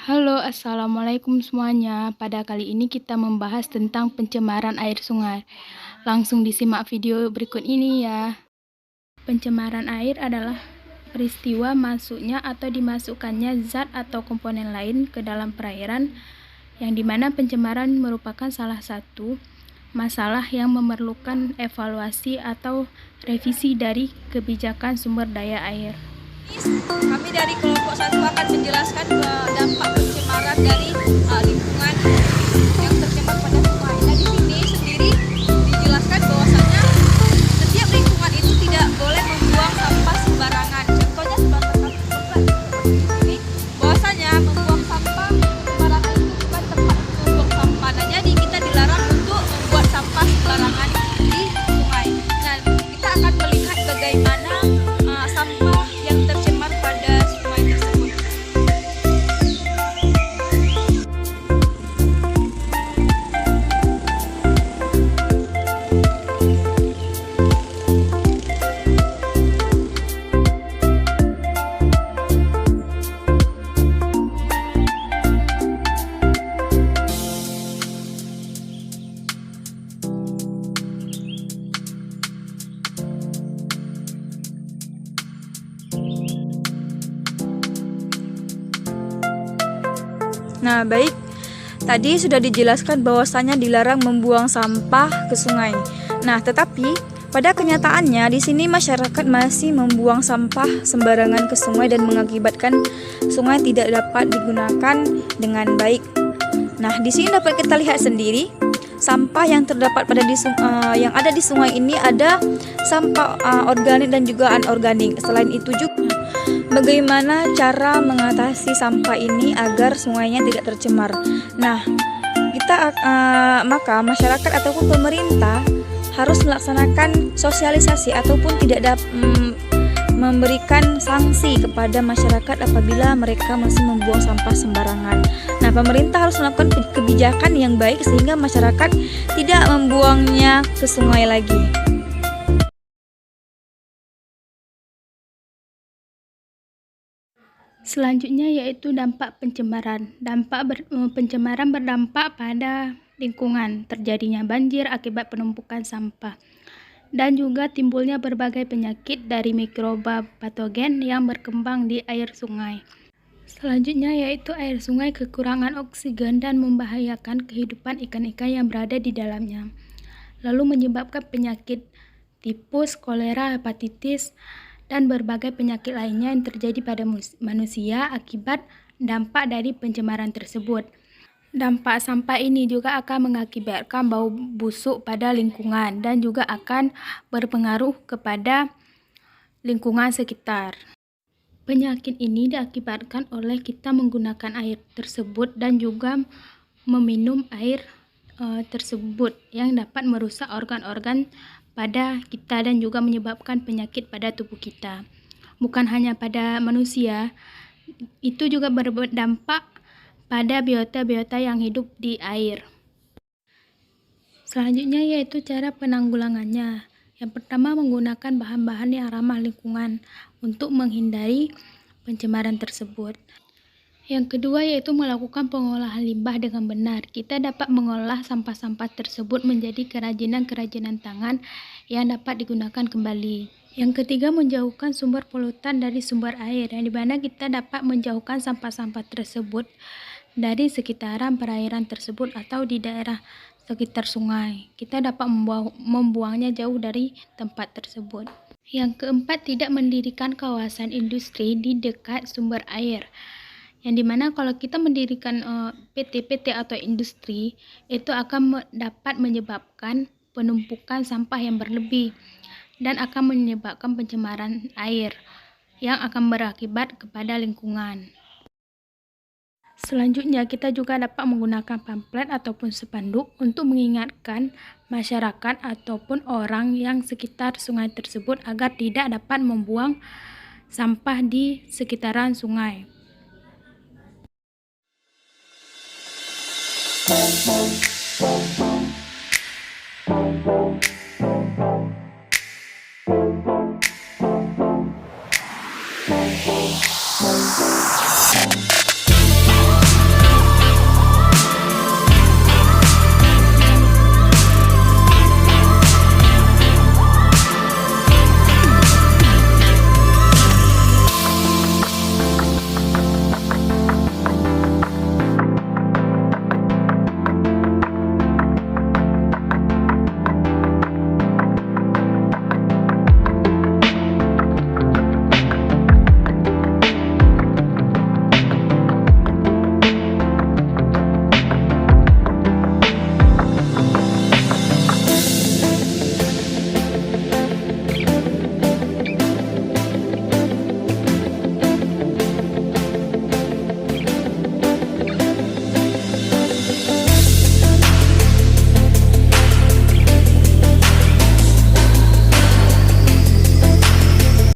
Halo, assalamualaikum semuanya. Pada kali ini kita membahas tentang pencemaran air sungai. Langsung disimak video berikut ini ya. Pencemaran air adalah peristiwa masuknya atau dimasukkannya zat atau komponen lain ke dalam perairan, yang dimana pencemaran merupakan salah satu masalah yang memerlukan evaluasi atau revisi dari kebijakan sumber daya air. Kami dari kelompok 1 akan menjelaskan dampak pencemaran dari lingkungan yang tercemar pada sungai. Nah, di sini sendiri dijelaskan bahwasanya setiap lingkungan itu tidak boleh membuang sampah sembarangan. Contohnya seperti ini, bahwasanya membuang sampah sembarangan itu bukan tempat untuk membuang sampah. Nah, jadi kita dilarang untuk membuat sampah sembarangan di sungai. Nah, kita akan melihat bagaimana sampah yang tercemar pada sungai tersebut. Nah, baik. Tadi sudah dijelaskan bahwasanya dilarang membuang sampah ke sungai. Nah, tetapi pada kenyataannya di sini masyarakat masih membuang sampah sembarangan ke sungai dan mengakibatkan sungai tidak dapat digunakan dengan baik. Nah, di sini dapat kita lihat sendiri sampah yang terdapat yang ada di sungai ini ada sampah organik dan juga anorganik. Selain itu juga bagaimana cara mengatasi sampah ini agar sungainya tidak tercemar. Nah, maka masyarakat ataupun pemerintah harus melaksanakan sosialisasi ataupun tidak memberikan sanksi kepada masyarakat apabila mereka masih membuang sampah sembarangan. Nah, pemerintah harus melakukan kebijakan yang baik sehingga masyarakat tidak membuangnya ke sungai lagi. Selanjutnya yaitu dampak pencemaran. Pencemaran berdampak pada lingkungan, terjadinya banjir akibat penumpukan sampah, dan juga timbulnya berbagai penyakit dari mikroba patogen yang berkembang di air sungai. Selanjutnya yaitu air sungai kekurangan oksigen dan membahayakan kehidupan ikan-ikan yang berada di dalamnya, lalu menyebabkan penyakit tipus, kolera, hepatitis, dan berbagai penyakit lainnya yang terjadi pada manusia akibat dampak dari pencemaran tersebut. Dampak sampah ini juga akan mengakibatkan bau busuk pada lingkungan dan juga akan berpengaruh kepada lingkungan sekitar. Penyakit ini diakibatkan oleh kita menggunakan air tersebut dan juga meminum air tersebut yang dapat merusak organ-organ pada kita dan juga menyebabkan penyakit pada tubuh kita. Bukan hanya pada manusia, itu juga berdampak pada biota-biota yang hidup di air. Selanjutnya yaitu cara penanggulangannya. Yang pertama, menggunakan bahan-bahan yang ramah lingkungan untuk menghindari pencemaran tersebut. Yang kedua yaitu melakukan pengolahan limbah dengan benar. Kita dapat mengolah sampah-sampah tersebut menjadi kerajinan-kerajinan tangan yang dapat digunakan kembali. Yang ketiga, menjauhkan sumber polutan dari sumber air, yang dimana kita dapat menjauhkan sampah-sampah tersebut dari sekitaran perairan tersebut atau di daerah sekitar sungai. Kita dapat membuangnya jauh dari tempat tersebut. Yang keempat, tidak mendirikan kawasan industri di dekat sumber air. Yang dimana kalau kita mendirikan PT-PT atau industri, itu akan dapat menyebabkan penumpukan sampah yang berlebih dan akan menyebabkan pencemaran air yang akan berakibat kepada lingkungan. Selanjutnya, kita juga dapat menggunakan pamflet ataupun spanduk untuk mengingatkan masyarakat ataupun orang yang sekitar sungai tersebut agar tidak dapat membuang sampah di sekitaran sungai.